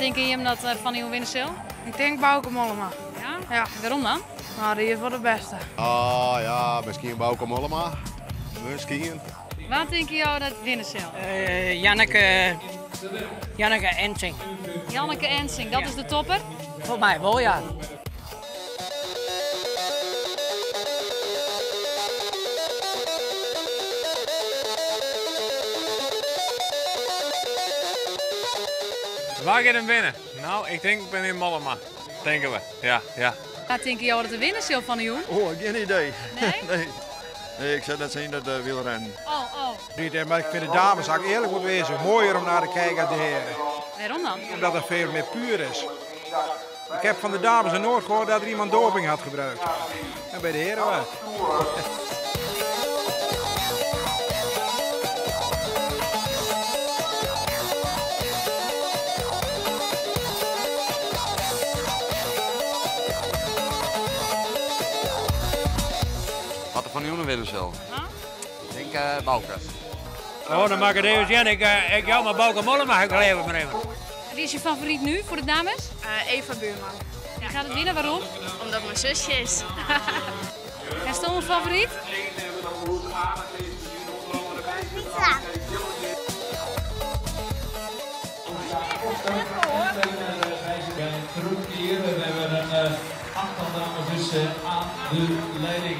denk je hem dat Van Joen winnen zal? Ik denk Bauke Mollema. Ja? Ja. Waarom dan? Nou, die is voor de beste. Ah ja, misschien Bauke Mollema. Misschien. Waar denk je jou dat winnen zal? Janneke Ensing. Janneke Ensing, dat is de topper? Voor mij wel, ja. Waar gaat hem winnen? Nou, ik denk Benny Mollema. Denken we, ja. Waar denk je jou dat de winnen zal van Joen? Oh, geen idee. Nee? Nee, ik zou net zien dat wielrennen. Oh. Maar ik vind de dames, als ik eerlijk moet wezen, mooier om naar te kijken dan de heren. Waarom dan? Omdat het veel meer puur is. Ik heb van de dames nog nooit gehoord dat er iemand doping had gebruikt. En bij de heren wel. Wat er van Joenen willen zal. Ik denk Bauke. Oh, dan maak ik even zien. Ik jou maar Bauke Mollema geleverd nemen. Wie is je favoriet nu voor de dames? Eva Buurman. Die gaat het winnen, waarom? Omdat mijn zusje is. Is toch een favoriet? Groep hier. We hebben een aantal dames dus aan de leiding.